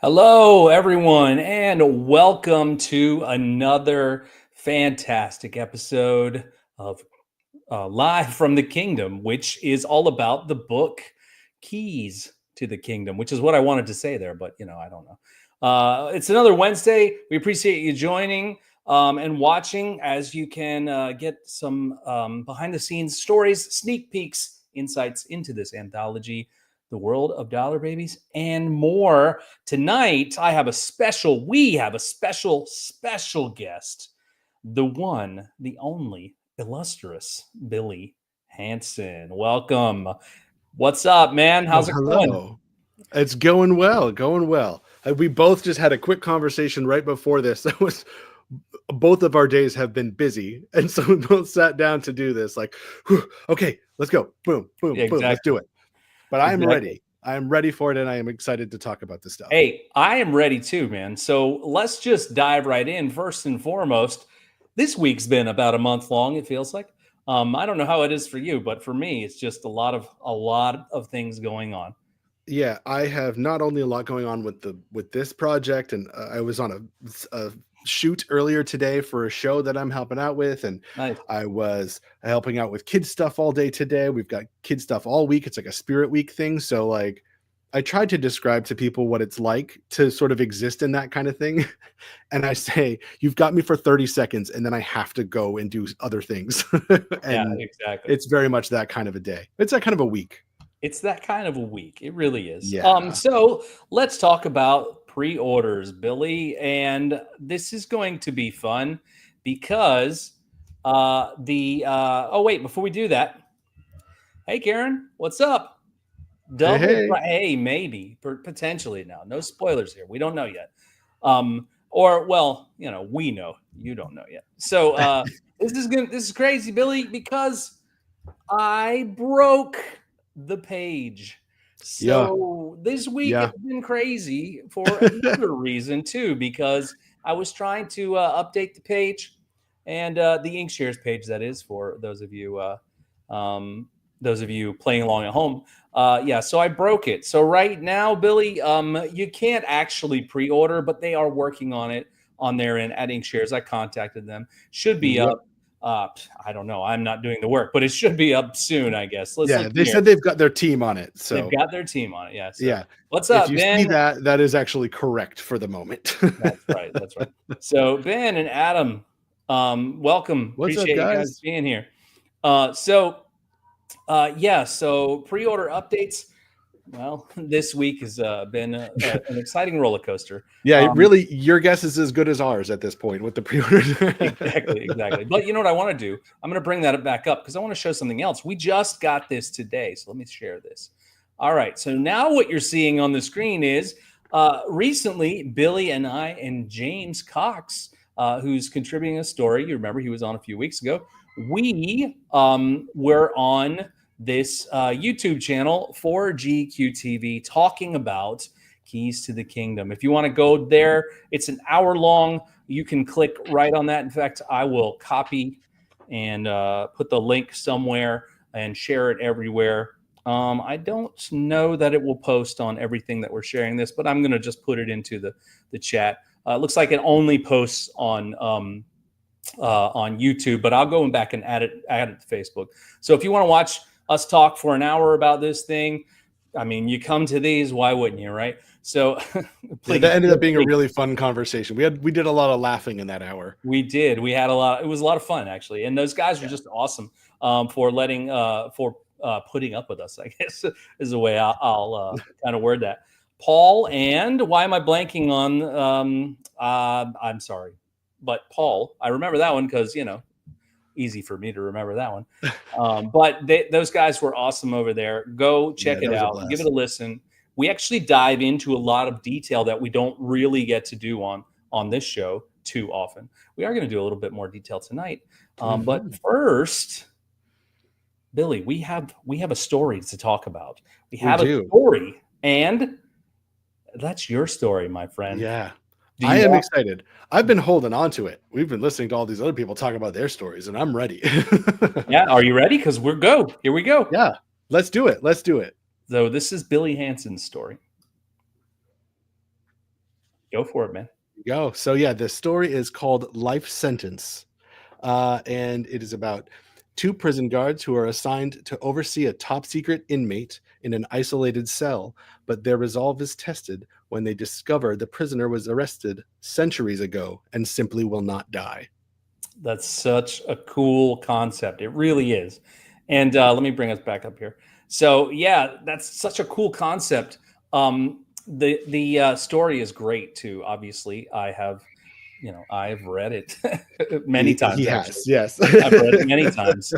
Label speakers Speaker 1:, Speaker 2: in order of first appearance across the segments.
Speaker 1: Hello, everyone, and welcome to another fantastic episode of Live from the Kingdom, which is all about the book Keys to the Kingdom, which is what I wanted to say there, but I don't know. It's another Wednesday. We appreciate you joining and watching as you can get some behind the scenes stories, sneak peeks, insights into this anthology, The World of Dollar Babies, and more. Tonight, we have a special guest, the one, the only, illustrious Billy Hanson. Welcome. What's up, man? How's it going?
Speaker 2: It's going well. We both just had a quick conversation right before this. That was both of our days have been busy, and so we both sat down to do this. Like, okay, let's go. Boom, boom,
Speaker 1: Yeah,
Speaker 2: boom. Let's do it. But I'm ready. I am ready for it, and I am excited to talk about this stuff.
Speaker 1: Hey, I am ready too, man. So let's just dive right in. First and foremost, this week's been about a month long, it feels like. I don't know how it is for you, but for me, it's just a lot of things going on.
Speaker 2: Yeah, I have not only a lot going on with this project, and I was on a shoot earlier today for a show that I'm helping out with, and
Speaker 1: Nice.
Speaker 2: I was helping out with kids stuff all day today. We've got kids stuff all week. It's like a spirit week thing. So like I tried to describe to people what it's like to sort of exist in that kind of thing. And I say, you've got me for 30 seconds and then I have to go and do other things. And
Speaker 1: Yeah, exactly.
Speaker 2: It's very much that kind of a day. It's that kind of a week.
Speaker 1: It's that kind of a week. It really is.
Speaker 2: Yeah.
Speaker 1: So let's talk about pre-orders, Billy. And this is going to be fun because oh wait, before we do that, hey Karen, what's up? Hey, maybe potentially now. No spoilers here. We don't know yet. Or well, we know. You don't know yet. So this is crazy, Billy, because I broke the page. So this week has been crazy for another reason too, because I was trying to update the page and the Inkshares page, that is, for those of you playing along at home. So I broke it. So right now, Billy, you can't actually pre-order, but they are working on it on their end at Inkshares. I contacted them. Should be up. I don't know. I'm not doing the work, but it should be up soon, I guess.
Speaker 2: They said they've got their team on it. So
Speaker 1: they've got their team on it. Yeah. So
Speaker 2: yeah.
Speaker 1: What's up,
Speaker 2: if you
Speaker 1: Ben?
Speaker 2: See that is actually correct for the moment.
Speaker 1: That's right. So Ben and Adam, Welcome.
Speaker 2: What's up,
Speaker 1: Appreciate you guys
Speaker 2: guys?
Speaker 1: being here. So pre-order updates. Well, this week has been an exciting roller coaster.
Speaker 2: Yeah,
Speaker 1: Um,
Speaker 2: really, your guess is as good as ours at this point with the
Speaker 1: exactly,
Speaker 2: pre-order.
Speaker 1: exactly. But you know what I want to do? I'm going to bring that back up because I want to show something else. We just got this today, so let me share this. All right. So now what you're seeing on the screen is recently Billy and I and James Cox, who's contributing a story. You remember he was on a few weeks ago. We were on this YouTube channel for GQTV talking about Keys to the Kingdom. If you want to go there, it's an hour long. You can click right on that. In fact, I will copy and put the link somewhere and share it everywhere. I don't know that it will post on everything that we're sharing this, but I'm going to just put it into the chat. It looks like it only posts on YouTube, but I'll go back and add it to Facebook. So if you want to watch us talk for an hour about this thing, I mean, you come to these, why wouldn't you, right? So
Speaker 2: Yeah,
Speaker 1: please
Speaker 2: that ended
Speaker 1: feel
Speaker 2: up being a
Speaker 1: free.
Speaker 2: really fun conversation. We did a lot of laughing in that hour.
Speaker 1: We did. We had a lot. It was a lot of fun, actually, and those guys were just awesome for putting up with us. I guess is the way I'll kind of word that. Paul and why am I blanking on? I'm sorry, but Paul. I remember that one because easy for me to remember that one. But those guys were awesome over there. Go check
Speaker 2: Yeah, that
Speaker 1: it
Speaker 2: was a
Speaker 1: out. Give it a
Speaker 2: blast.
Speaker 1: listen. We actually dive into a lot of detail that we don't really get to do on this show too often. We are going to do a little bit more detail tonight. But
Speaker 2: Mhm.
Speaker 1: first, Billy, we have a story to talk about. We
Speaker 2: We
Speaker 1: have a
Speaker 2: do.
Speaker 1: story, and that's your story, my friend.
Speaker 2: Yeah.
Speaker 1: Do
Speaker 2: I
Speaker 1: you
Speaker 2: am
Speaker 1: want?
Speaker 2: excited. I've been holding on to it. We've been listening to all these other people talk about their stories, and I'm ready.
Speaker 1: Yeah, are you ready? Because we're go. Here we go.
Speaker 2: Yeah, let's do it. Let's do it.
Speaker 1: So this is Billy Hanson's story. Go for it, man.
Speaker 2: Go. So yeah, the story is called Life Sentence. And it is about two prison guards who are assigned to oversee a top secret inmate in an isolated cell, but their resolve is tested when they discover the prisoner was arrested centuries ago and simply will not die.
Speaker 1: That's such a cool concept. It really is. And let me bring us back up here. So yeah, that's such a cool concept. The story is great too. Obviously, I've read it many
Speaker 2: He
Speaker 1: times actually.
Speaker 2: has, yes.
Speaker 1: I've read it many times.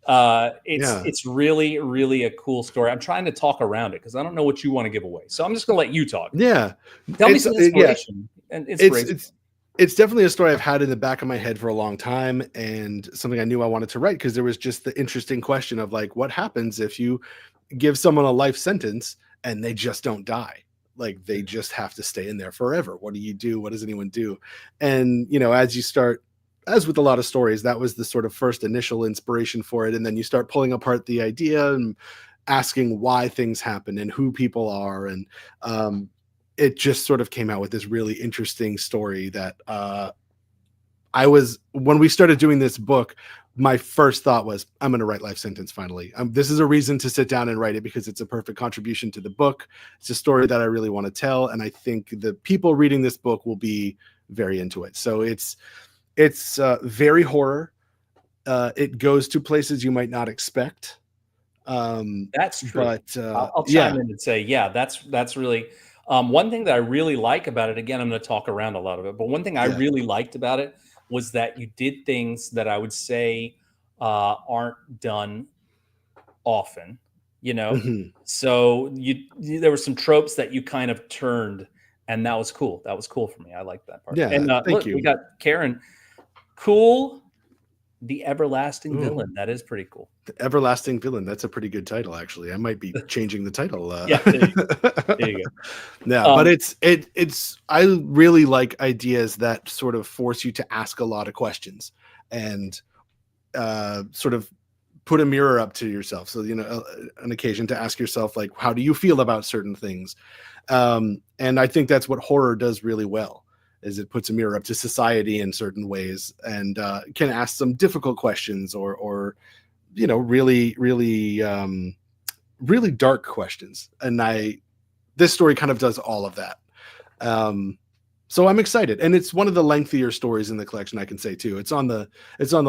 Speaker 1: It's
Speaker 2: Yeah.
Speaker 1: it's really really a cool story. I'm trying to talk around it because I don't know what you want to give away. So I'm just gonna let you talk.
Speaker 2: Yeah.
Speaker 1: Tell me some
Speaker 2: Yeah,
Speaker 1: inspiration and
Speaker 2: it's
Speaker 1: inspiration.
Speaker 2: it's it's definitely a story I've had in the back of my head for a long time and something I knew I wanted to write because there was just the interesting question of like what happens if you give someone a life sentence and they just don't die, like they just have to stay in there forever. What do you do? What does anyone do? And as you start, as with a lot of stories, that was the sort of first initial inspiration for it, and then you start pulling apart the idea and asking why things happen and who people are, and it just sort of came out with this really interesting story that I was, when we started doing this book, my first thought was, I'm going to write Life Sentence finally. This is a reason to sit down and write it because it's a perfect contribution to the book. It's a story that I really want to tell, and I think the people reading this book will be very into it. So it's very horror. It goes to places you might not expect.
Speaker 1: That's true.
Speaker 2: But
Speaker 1: I'll chime
Speaker 2: yeah,
Speaker 1: in and say, yeah, that's really one thing that I really like about it. Again, I'm going to talk around a lot of it, but one thing I
Speaker 2: yeah,
Speaker 1: really liked about it was that you did things that I would say aren't done often. You know,
Speaker 2: mhm.
Speaker 1: so there were some tropes that you kind of turned, and that was cool. That was cool for me. I liked that part.
Speaker 2: Yeah.
Speaker 1: And
Speaker 2: Thank
Speaker 1: look, we
Speaker 2: you.
Speaker 1: got Karen. Cool, the everlasting
Speaker 2: Ooh.
Speaker 1: villain. That is pretty cool.
Speaker 2: The Everlasting Villain. That's a pretty good title, actually. I might be changing the title.
Speaker 1: Yeah, there you
Speaker 2: Yeah,
Speaker 1: go.
Speaker 2: but it's I really like ideas that sort of force you to ask a lot of questions and sort of put a mirror up to yourself. So an occasion to ask yourself like, how do you feel about certain things? And I think that's what horror does really well. Is it puts a mirror up to society in certain ways and can ask some difficult questions or really, really, really dark questions. And this story kind of does all of that. Um, So I'm excited, and it's one of the lengthier stories in the collection. I can say too. It's on the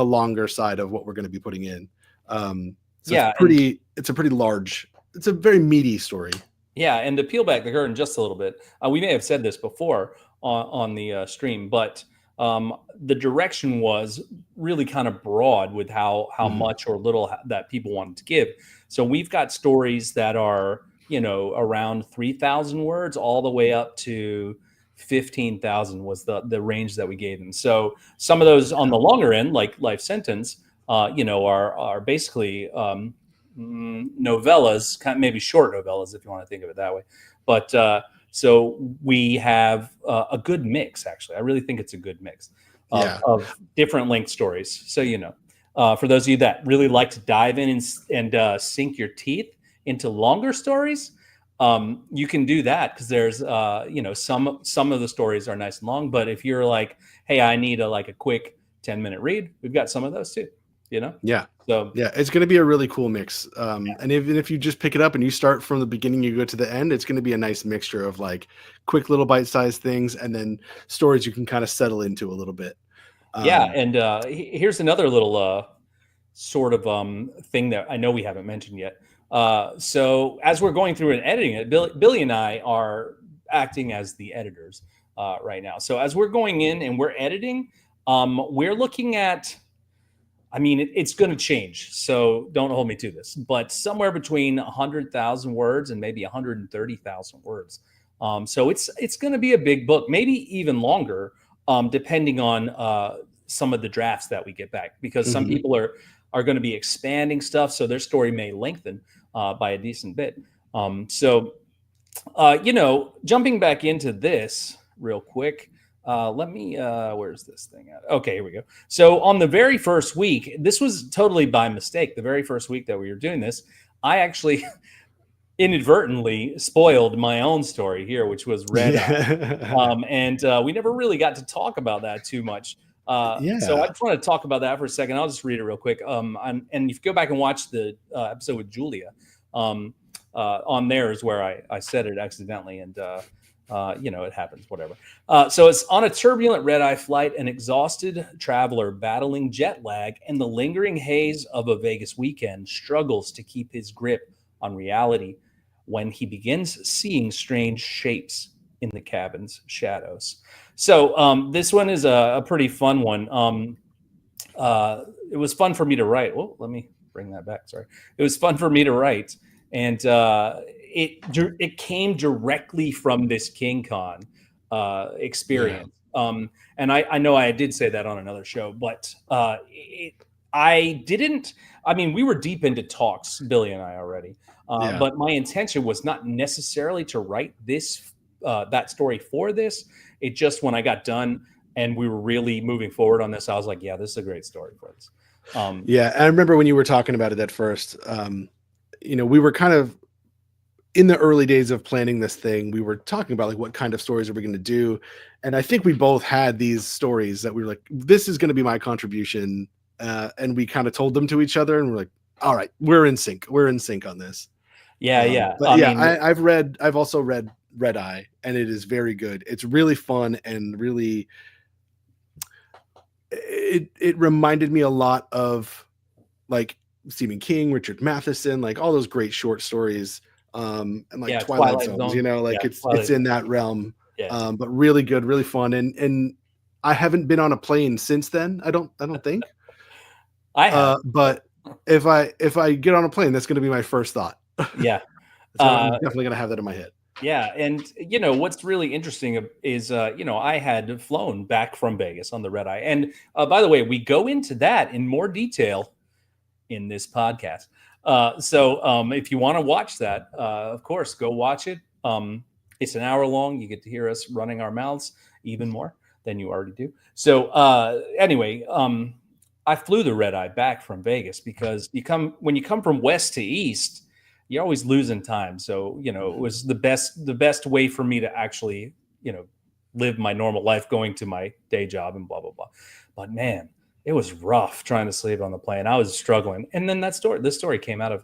Speaker 2: longer side of what we're going to be putting in. So
Speaker 1: Yeah, and
Speaker 2: it's a pretty large. It's a very meaty story.
Speaker 1: yeah, and to peel back the curtain just a little bit, we may have said this before on the stream, but the direction was really kind of broad with how
Speaker 2: Mhm.
Speaker 1: much or little that people wanted to give. So we've got stories that are around 3,000 words, all the way up to 15,000 was the range that we gave them. So some of those on the longer end, like Life Sentence, are basically novellas, kind of maybe short novellas if you want to think of it that way. But so we have a good mix. Actually, I really think it's a good mix
Speaker 2: Yeah,
Speaker 1: of different length stories. So for those of you that really like to dive in and sink your teeth into longer stories, you can do that because there's some of the stories are nice and long. But if you're like, hey, I need a quick 10-minute read, we've got some of those too.
Speaker 2: yeah,
Speaker 1: So
Speaker 2: yeah. It's going to be a really cool mix. And even if you just pick it up and you start from the beginning, you go to the end, it's going to be a nice mixture of like quick little bite-sized things and then stories you can kind of settle into a little bit.
Speaker 1: yeah,
Speaker 2: Um,
Speaker 1: and here's another little sort of thing that I know we haven't mentioned yet. So as we're going through and editing it, Billy and I are acting as the editors right now. So as we're going in and we're editing, we're looking at. I mean, it's going to change, so don't hold me to this, but somewhere between 100,000 words and maybe 130,000 words. So it's going to be a big book, maybe even longer, depending on some of the drafts that we get back, because some
Speaker 2: mhm.
Speaker 1: people are going to be expanding stuff, so their story may lengthen by a decent bit. So jumping back into this real quick. Let me, where's this thing at? Okay, here we go. So, on the very first week, this was totally by mistake. The very first week that we were doing this, I actually inadvertently spoiled my own story here, which was Red Eye.
Speaker 2: Yeah.
Speaker 1: And we never really got to talk about that too much. So I
Speaker 2: Yeah.
Speaker 1: just want to talk about that for a second. I'll just read it real quick. And if you go back and watch the episode with Julia, um, on there is where I said it accidentally, and it happens, whatever. So it's on a turbulent red-eye flight, an exhausted traveler battling jet lag and the lingering haze of a Vegas weekend struggles to keep his grip on reality when he begins seeing strange shapes in the cabin's shadows. So this one is a pretty fun one. It was fun for me to write. Oh, let me bring that back. Sorry, it was fun for me to write, and it came directly from this King Con
Speaker 2: Yeah.
Speaker 1: experience. And I know I did say that on another show, but I didn't. I mean, we were deep into talks, Billy and I already,
Speaker 2: Yeah.
Speaker 1: but my intention was not necessarily to write this that story for this. It just when I got done and we were really moving forward on this, I was like, yeah, this is a great story for this.
Speaker 2: Yeah. I remember when you were talking about it at first, we were kind of in the early days of planning this thing, we were talking about like what kind of stories are we going to do. And I think we both had these stories that we were like, this is going to be my contribution. And we kind of told them to each other and we're like, all right, we're in sync. We're in sync on this.
Speaker 1: Yeah, yeah.
Speaker 2: But
Speaker 1: I
Speaker 2: yeah,
Speaker 1: mean,
Speaker 2: I've also read Red Eye and it is very good. It's really fun and really, it reminded me a lot of like Stephen King, Richard Matheson, like all those great short stories, and like
Speaker 1: yeah,
Speaker 2: Twilight
Speaker 1: Twilight
Speaker 2: Zones,
Speaker 1: Zone. Yeah,
Speaker 2: like it's
Speaker 1: Twilight
Speaker 2: in
Speaker 1: Zone.
Speaker 2: that realm.
Speaker 1: Yeah.
Speaker 2: But really good, really fun. And I haven't been on a plane since then. I don't think.
Speaker 1: I have.
Speaker 2: But if I get on a plane, that's gonna be my first thought.
Speaker 1: Yeah.
Speaker 2: I'm
Speaker 1: Uh,
Speaker 2: definitely gonna have that in my head.
Speaker 1: yeah. And, what's really interesting is, I had flown back from Vegas on the red eye. And by the way, we go into that in more detail in this podcast. So if you want to watch that, of course, go watch it. It's an hour long. You get to hear us running our mouths even more than you already do. So anyway, I flew the red eye back from Vegas because when you come from west to east, you're always losing time. So it was the best way for me to actually live my normal life, going to my day job and blah blah blah. But man, it was rough trying to sleep on the plane. I was struggling, and then this story came out of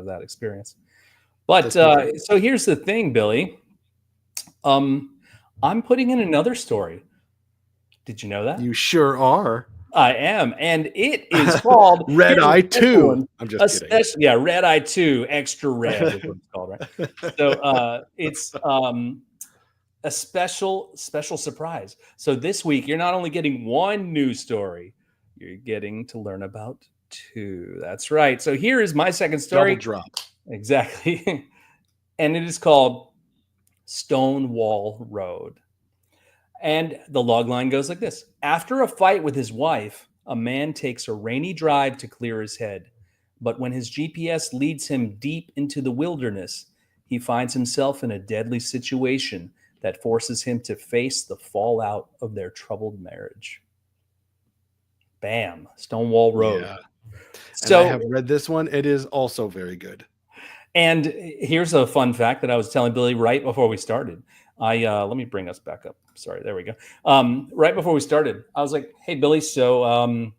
Speaker 1: that experience. But
Speaker 2: That's perfect.
Speaker 1: so here's the thing, Billy. Um, I'm putting in another story. Did you know that?
Speaker 2: You sure are.
Speaker 1: I am, and it is called,
Speaker 2: Red
Speaker 1: here's a
Speaker 2: Eye
Speaker 1: special
Speaker 2: 2.
Speaker 1: one,
Speaker 2: I'm just
Speaker 1: a
Speaker 2: kidding.
Speaker 1: special, yeah, Red Eye 2, Extra Red is what it's called, right? So it's a special surprise. So this week, you're not only getting one news story, you're getting to learn about two. That's right. So here is my second
Speaker 2: Double
Speaker 1: story.
Speaker 2: drop.
Speaker 1: Exactly. And it is called Stonewall Road. And the logline goes like this: After a fight with his wife, a man takes a rainy drive to clear his head. But when his GPS leads him deep into the wilderness, he finds himself in a deadly situation that forces him to face the fallout of their troubled marriage. Bam, Stonewall Road.
Speaker 2: Yeah. And I
Speaker 1: So,
Speaker 2: have read this one. It is also very good.
Speaker 1: and here's a fun fact that I was telling Billy right before we started. Let me bring us back up. Sorry, there we go. Right before we started, I was like, "Hey, Billy, so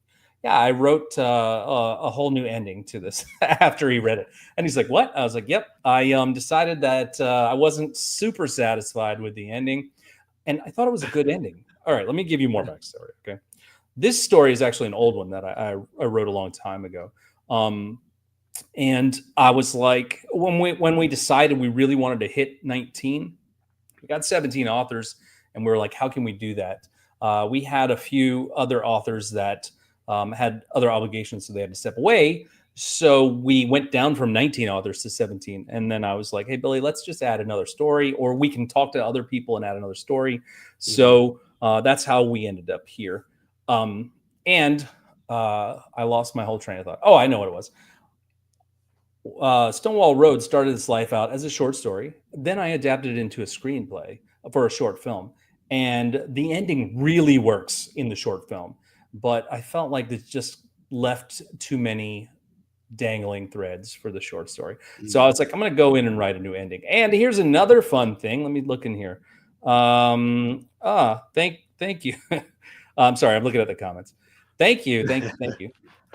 Speaker 1: yeah, I wrote a whole new ending to this." After he read it, and he's like, "What?" I was like, "Yep, I decided that I wasn't super satisfied with the ending, and I thought it was a good ending." All right, let me give you more backstory. Okay, this story is actually an old one that I wrote a long time ago. And I was like, when we decided we really wanted to hit 19, we got 17 authors, and we were like, how can we do that? We had a few other authors that had other obligations, so they had to step away. So we went down from 19 authors to 17. And then I was like, hey, Billy, let's just add another story, or we can talk to other people and add another story. So that's how we ended up here. And I lost my whole train of thought. Oh, I know what it was. Stonewall Road started its life out as a short story. Then I adapted it into a screenplay for a short film. And the ending really works in the short film. But I felt like it just left too many dangling threads for the short story. So I was like, I'm going to go in and write a new ending. And here's another fun thing. Let me look in here. Thank you. I'm sorry, I'm looking at the comments. Thank you.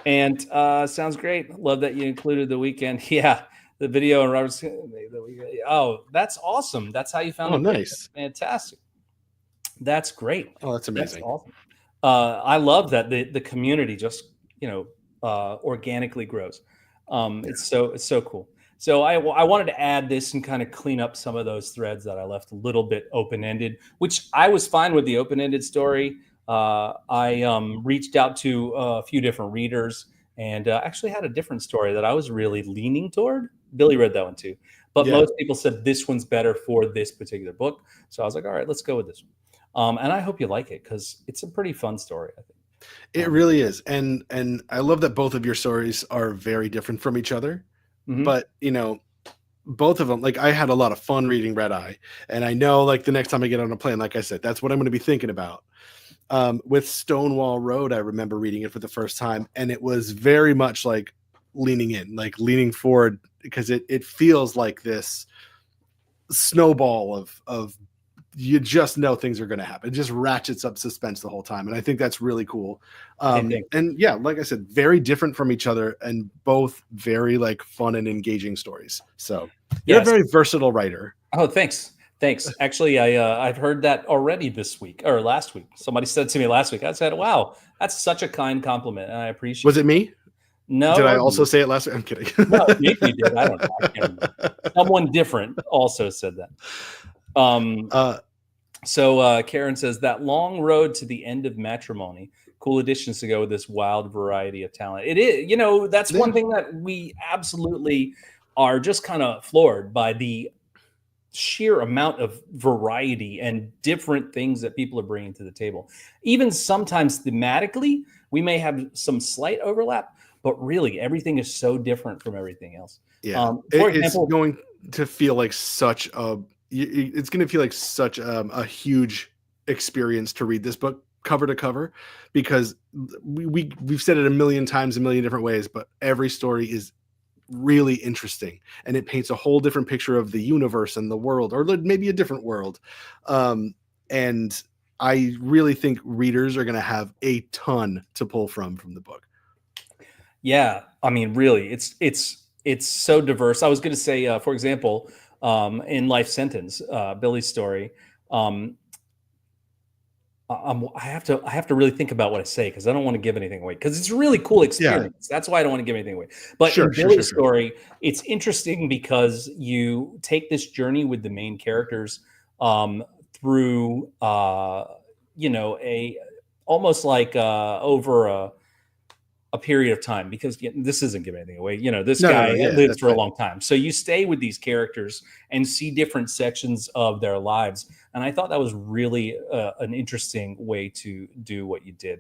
Speaker 1: And sounds great. Love that you included the weekend. Yeah, the video and Robert's. Oh, that's awesome. That's how you found
Speaker 2: Oh,
Speaker 1: the book.
Speaker 2: nice.
Speaker 1: Fantastic. That's great.
Speaker 2: Oh, that's
Speaker 1: That's
Speaker 2: amazing.
Speaker 1: awesome. I love that the community just organically grows. It's so cool. So I wanted to add this and kind of clean up some of those threads that I left a little bit open ended, which I was fine with the open ended story. I reached out to a few different readers and actually had a different story that I was really leaning toward. Billy read that one too, but
Speaker 2: Yeah.
Speaker 1: most people said this one's better for this particular book. So I was like, all right, let's go with this one. And I hope you like it because it's a pretty fun story, I think.
Speaker 2: It really is. And I love that both of your stories are very different from each other. But, both of them, like, I had a lot of fun reading Red Eye, and I know, like, the next time I get on a plane, like I said, that's what I'm going to be thinking about. With Stonewall Road, I remember reading it for the first time, and it was very much like leaning in, like leaning forward, because it feels like this snowball of you just know things are going to happen. It just ratchets up suspense the whole time, and I think that's really cool. And yeah, like I said, very different from each other, and both very like fun and engaging stories. So you're a very versatile writer.
Speaker 1: Oh, thanks. Actually, I've heard that already this week or last week. Somebody said to me last week. I said, "Wow, that's such a kind compliment," and I appreciate.
Speaker 2: Was it me?
Speaker 1: No.
Speaker 2: Did I also say it last week? I'm kidding.
Speaker 1: No, maybe you did. I don't know. I can't remember. Someone different also said that. So Karen says that long road to the end of matrimony. Cool additions to go with this wild variety of talent. It is, that's one thing that we absolutely are just kind of floored by the sheer amount of variety and different things that people are bringing to the table. Even sometimes thematically, we may have some slight overlap, but really everything is so different from everything else.
Speaker 2: Yeah,
Speaker 1: For
Speaker 2: it's
Speaker 1: example,
Speaker 2: going to feel like such a it's going to feel like such a huge experience to read this book cover to cover, because we've said it a million times, a million different ways, but every story is really interesting, and it paints a whole different picture of the universe and the world, or maybe a different world. And I really think readers are going to have a ton to pull from the book.
Speaker 1: Yeah, I mean, really, it's so diverse. I was going to say, for example, in Life Sentence, Billy's story, I have to really think about what I say because I don't want to give anything away because it's a really cool
Speaker 2: Yeah.
Speaker 1: experience. That's why I don't want to give anything away. But
Speaker 2: Sure,
Speaker 1: in
Speaker 2: sure, sure,
Speaker 1: Billy's
Speaker 2: sure.
Speaker 1: story, it's interesting because you take this journey with the main characters um, through, a almost like over a period of time because this isn't giving anything away. This
Speaker 2: No, no,
Speaker 1: guy
Speaker 2: no. Yeah,
Speaker 1: lived
Speaker 2: that's
Speaker 1: for a
Speaker 2: fine.
Speaker 1: long time. So you stay with these characters and see different sections of their lives. And I thought that was really an interesting way to do what you did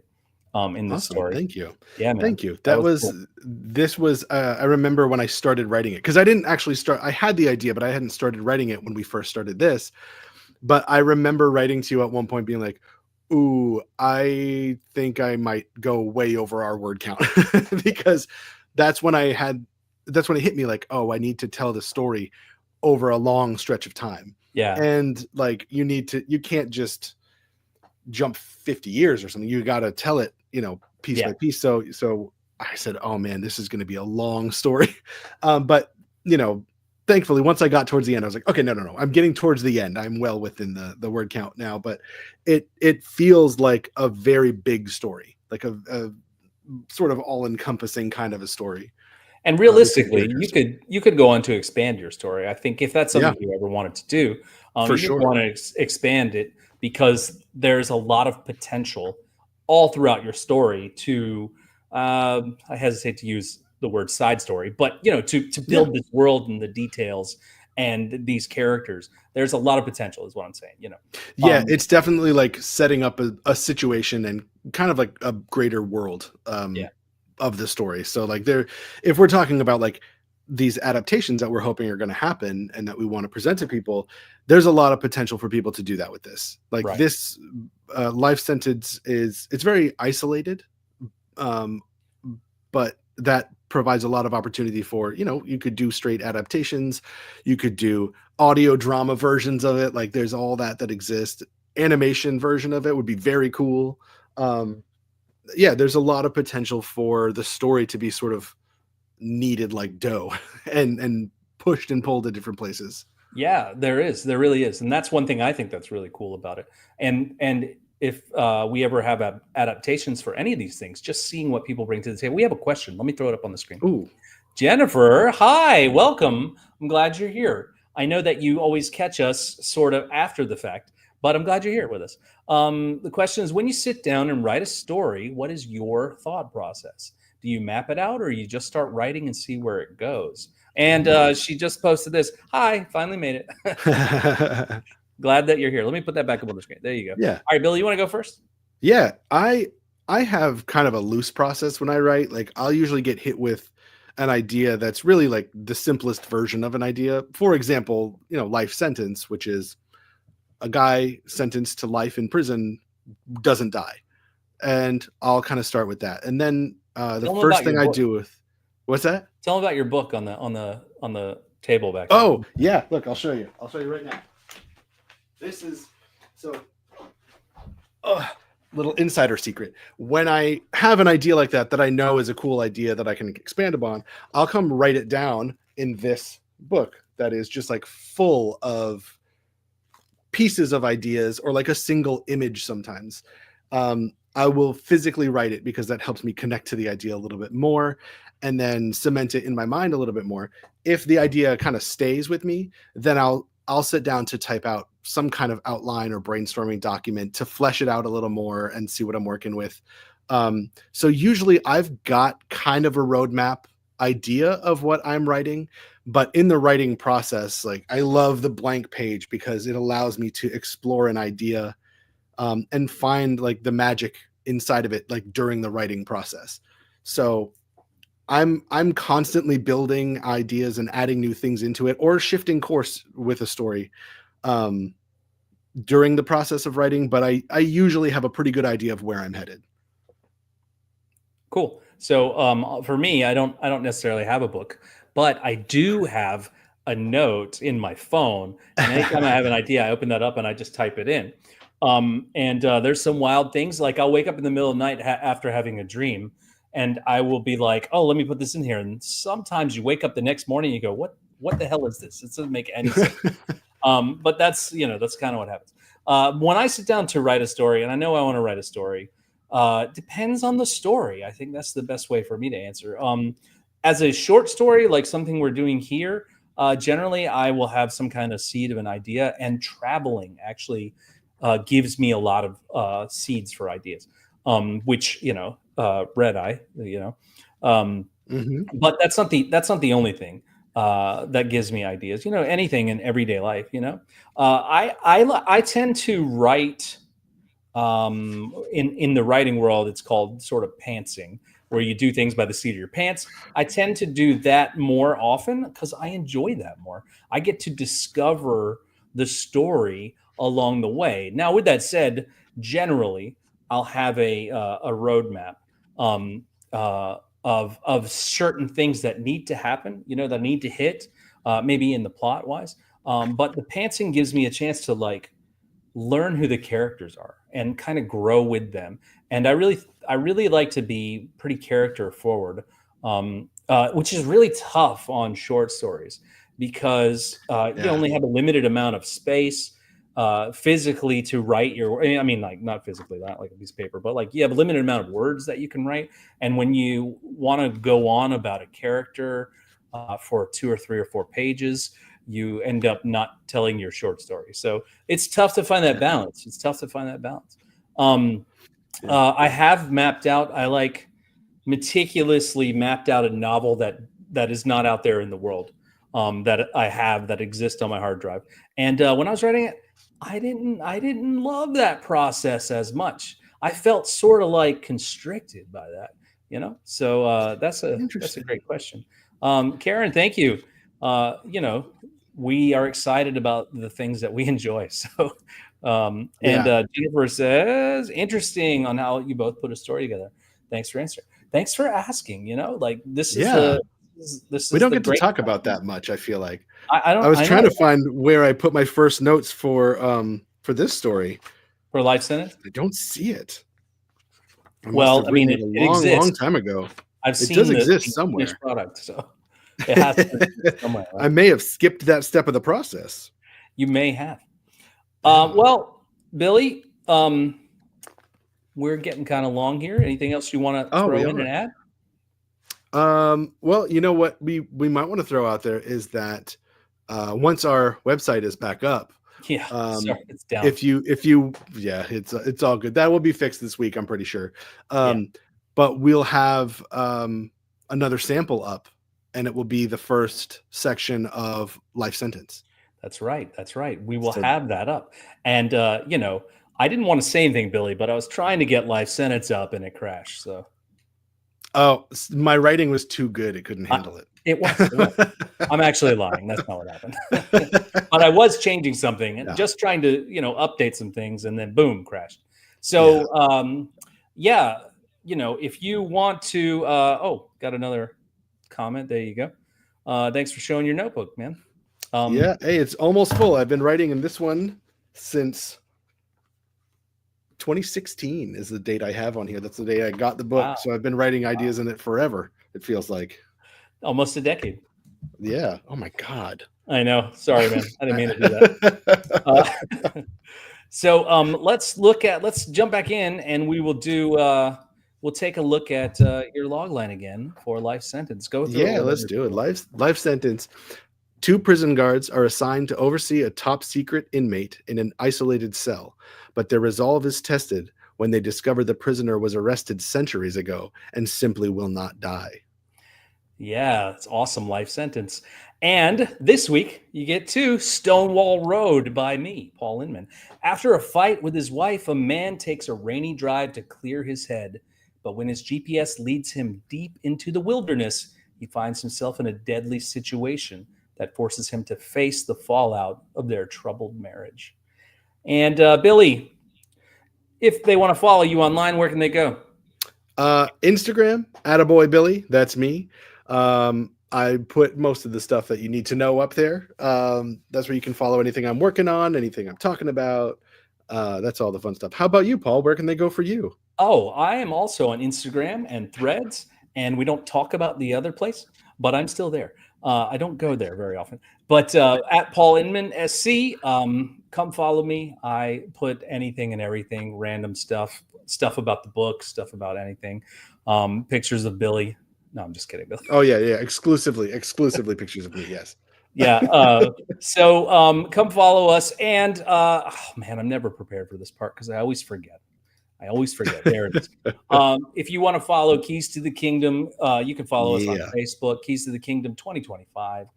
Speaker 1: in this
Speaker 2: Awesome.
Speaker 1: story.
Speaker 2: Thank you.
Speaker 1: Yeah, man.
Speaker 2: Thank you.
Speaker 1: That was cool.
Speaker 2: This was, I remember when I started writing it, because I didn't actually start, I had the idea, but I hadn't started writing it when we first started this. But I remember writing to you at one point being like, ooh, I think I might go way over our word count because that's when that's when it hit me like, oh, I need to tell the story over a long stretch of time.
Speaker 1: Yeah.
Speaker 2: And like, you can't just jump 50 years or something. You got to tell it, piece
Speaker 1: Yeah.
Speaker 2: by piece. So I said, oh man, this is going to be a long story. But you know, thankfully, once I got towards the end, I was like, okay, no. I'm getting towards the end. I'm well within the word count now, but it feels like a very big story, like a sort of all encompassing kind of a story
Speaker 1: And
Speaker 2: with the
Speaker 1: realistically,
Speaker 2: characters.
Speaker 1: you could go on to expand your story. I think if that's
Speaker 2: Yeah,
Speaker 1: something you ever wanted to do,
Speaker 2: for
Speaker 1: you
Speaker 2: sure.
Speaker 1: want to expand it because there's a lot of potential all throughout your story to. I hesitate to use the word side story, but to
Speaker 2: Yeah.
Speaker 1: build this world and the details and these characters. There's a lot of potential, is what I'm saying.
Speaker 2: Yeah,
Speaker 1: Um,
Speaker 2: it's definitely like setting up a situation and kind of like a greater world
Speaker 1: yeah,
Speaker 2: of the story. So like if we're talking about like these adaptations that we're hoping are going to happen and that we want to present to people, there's a lot of potential for people to do that with this. Like
Speaker 1: right.
Speaker 2: this life sentence it's very isolated, um, but that provides a lot of opportunity for, you could do straight adaptations, you could do audio drama versions of it, like there's all that exists. Animation version of it would be very cool. Yeah, there's a lot of potential for the story to be sort of kneaded like dough and pushed and pulled to different places.
Speaker 1: Yeah, there is. There really is, and that's one thing I think that's really cool about it. And if we ever have adaptations for any of these things, just seeing what people bring to the table. We have a question. Let me throw it up on the screen.
Speaker 2: Ooh.
Speaker 1: Jennifer, hi, welcome. I'm glad you're here. I know that you always catch us sort of after the fact, but I'm glad you're here with us. The question is, when you sit down and write a story, what is your thought process? Do you map it out, or you just start writing and see where it goes? And she just posted this. Hi, finally made it. Glad that you're here. Let me put that back up on the screen. There you go.
Speaker 2: Yeah.
Speaker 1: All right, Billy, you want to go first?
Speaker 2: Yeah, I have kind of a loose process when I write. Like I'll usually get hit with an idea that's really like the simplest version of an idea. For example, life sentence, which is a guy sentenced to life in prison doesn't die. And I'll kind of start with that. And then the
Speaker 1: Tell them
Speaker 2: first
Speaker 1: about
Speaker 2: thing
Speaker 1: your
Speaker 2: I
Speaker 1: book.
Speaker 2: do with what's that?
Speaker 1: Tell them about your book on the table back there.
Speaker 2: Oh, yeah. Look, I'll show you. I'll show you right now. This is so little insider secret. When I have an idea like that I know is a cool idea that I can expand upon, I'll come write it down in this book that is just like full of pieces of ideas or like a single image sometimes. I will physically write it because that helps me connect to the idea a little bit more and then cement it in my mind a little bit more. If the idea kind of stays with me, then I'll sit down to type out some kind of outline or brainstorming document to flesh it out a little more and see what I'm working with. So usually I've got kind of a roadmap idea of what I'm writing, but in the writing process, like I love the blank page because it allows me to explore an idea and find like the magic inside of it, like during the writing process. So I'm constantly building ideas and adding new things into it or shifting course with a story um, during the process of writing, but I usually have a pretty good idea of where I'm headed.
Speaker 1: Cool. So for me, I don't necessarily have a book, but I do have a note in my phone, and anytime I have an idea, I open that up and I just type it in. And there's some wild things like I'll wake up in the middle of the night after having a dream, and I will be like, "Oh, let me put this in here." And sometimes you wake up the next morning, and you go, "What the hell is this? It doesn't make any sense." But that's kind of what happens. When I sit down to write a story, and I know I want to write a story, depends on the story. I think that's the best way for me to answer. As a short story, like something we're doing here, generally I will have some kind of seed of an idea, and traveling actually gives me a lot of seeds for ideas, which red eye,
Speaker 2: Hmm.
Speaker 1: but that's not the only thing that gives me ideas. Anything in everyday life. I tend to write in the writing world. It's called sort of pantsing, where you do things by the seat of your pants. I tend to do that more often because I enjoy that more. I get to discover the story along the way. Now, with that said, generally I'll have a roadmap, um, of certain things that need to happen, that need to hit, maybe in the plot wise. But the pantsing gives me a chance to like learn who the characters are and kind of grow with them. And I really like to be pretty character forward, which is really tough on short stories because you
Speaker 2: Yeah.
Speaker 1: only have a limited amount of space physically to write your. I mean, like not physically, not like a piece of paper, but like you have a limited amount of words that you can write. And when you want to go on about a character for 2 or 3 or 4 pages, you end up not telling your short story. So it's tough to find that
Speaker 2: Yeah.
Speaker 1: balance. It's tough to find that balance. Um,
Speaker 2: Yeah.
Speaker 1: I have mapped out. I like meticulously mapped out a novel that is not out there in the world, that I have that exists on my hard drive. And when I was writing it, I didn't love that process as much. I felt sort of like constricted by that. So that's a
Speaker 2: Interesting.
Speaker 1: great question. Karen, thank you. We are excited about the things that we enjoy. So, and
Speaker 2: Yeah.
Speaker 1: Jennifer says, interesting on how you both put a story together. Thanks for answering. Thanks for asking. Like this is
Speaker 2: Yeah.
Speaker 1: the this
Speaker 2: We
Speaker 1: is
Speaker 2: don't
Speaker 1: the
Speaker 2: get to
Speaker 1: great
Speaker 2: talk
Speaker 1: part.
Speaker 2: about that much, I feel like.
Speaker 1: I
Speaker 2: I
Speaker 1: don't.
Speaker 2: was
Speaker 1: I
Speaker 2: trying
Speaker 1: know,
Speaker 2: to find where I put my first notes for this story.
Speaker 1: for life sentence.
Speaker 2: I don't see it. I must
Speaker 1: Well,
Speaker 2: have
Speaker 1: I mean,
Speaker 2: written it
Speaker 1: it,
Speaker 2: a
Speaker 1: it
Speaker 2: long, long
Speaker 1: exists.
Speaker 2: time ago.
Speaker 1: I've
Speaker 2: It does
Speaker 1: seen the
Speaker 2: exist
Speaker 1: finished
Speaker 2: somewhere.
Speaker 1: product, so it has to exist somewhere, right?
Speaker 2: I may have skipped that step of the process.
Speaker 1: You may have.
Speaker 2: Yeah.
Speaker 1: Well, Billy, we're getting kind of long here. Anything else you want to
Speaker 2: Oh, we
Speaker 1: throw in and
Speaker 2: are.
Speaker 1: add?
Speaker 2: Well, you know what we might want to throw out there is that once our website is back up,
Speaker 1: Yeah,
Speaker 2: um,
Speaker 1: sorry, it's down.
Speaker 2: if you yeah, it's all good. That will be fixed this week, I'm pretty sure.
Speaker 1: Yeah,
Speaker 2: But we'll have another sample up, and it will be the first section of Life Sentence.
Speaker 1: that's right. That's right. We will
Speaker 2: So,
Speaker 1: have that up. And I didn't want to say anything, Billy, but I was trying to get live sentence up and it crashed. So
Speaker 2: oh, my writing was too good; it couldn't
Speaker 1: I,
Speaker 2: handle it.
Speaker 1: it was. It was. I'm actually lying. That's not what happened. But I was changing something and
Speaker 2: Yeah,
Speaker 1: just trying to, update some things, and then boom, crashed.
Speaker 2: yeah,
Speaker 1: So yeah, if you want to, got another comment. There you go. Thanks for showing your notebook, man.
Speaker 2: yeah. Hey, it's almost full. I've been writing in this one since 2016 is the date I have on here. That's the day I got the book.
Speaker 1: Wow,
Speaker 2: So I've been writing
Speaker 1: wow,
Speaker 2: ideas in it forever. It feels like.
Speaker 1: almost a decade.
Speaker 2: Yeah. Oh my God.
Speaker 1: I know. Sorry, man. I didn't mean to do that. So let's jump back in, and we will do we'll take a look at your log line again for life sentence. Go through it
Speaker 2: Yeah,
Speaker 1: with
Speaker 2: let's
Speaker 1: us.
Speaker 2: do it. Life sentence. 2 prison guards are assigned to oversee a top secret inmate in an isolated cell, but their resolve is tested when they discover the prisoner was arrested centuries ago and simply will not die.
Speaker 1: Yeah, it's awesome life sentence. And this week you get to Stonewall Road by me, Paul Inman. After a fight with his wife, a man takes a rainy drive to clear his head. But when his GPS leads him deep into the wilderness, he finds himself in a deadly situation that forces him to face the fallout of their troubled marriage. And Billy, if they want to follow you online, where can they go?
Speaker 2: Instagram, attaboy Billy, that's me. I put most of the stuff that you need to know up there. That's where you can follow anything I'm working on, anything I'm talking about. That's all the fun stuff. How about you, Paul? Where can they go for you?
Speaker 1: Oh, I am also on Instagram and Threads and we don't talk about the other place, but I'm still there. I don't go there very often, but at Paul Inman SC, come follow me. I put anything and everything, random stuff about the book, stuff about anything, pictures of Billy. No, I'm just kidding, Billy.
Speaker 2: Oh yeah, yeah. Exclusively pictures of me. Yes.
Speaker 1: Yeah. So come follow us. And oh man, I'm never prepared for this part because I always forget. There it is. If you want to follow Keys to the Kingdom, you can follow us on
Speaker 2: Yeah.
Speaker 1: Facebook, Keys to the Kingdom 2025.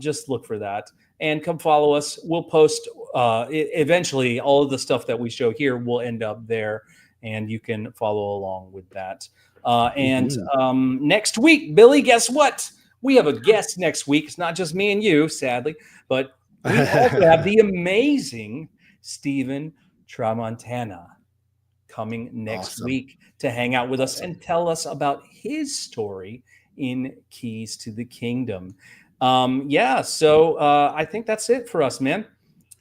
Speaker 1: Just look for that and come follow us. We'll post eventually all of the stuff that we show here will end up there, and you can follow along with that. And next week, Billy, guess what? We have a guest next week. It's not just me and you, sadly, but we also have the amazing Stephen Tramontana coming next week to hang out with us and tell us about his story in Keys to the Kingdom. So I think that's it for us, man.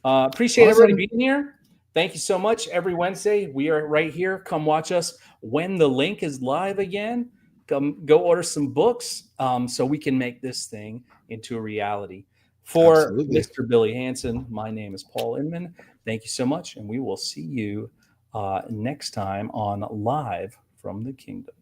Speaker 1: Appreciate everybody being here. Thank you so much. Every Wednesday, we are right here. Come watch us when the link is live again. Come go order some books so we can make this thing into a reality. For Mr. Billy Hanson, my name is Paul Inman. Thank you so much, and we will see you next time on Live from the Kingdom.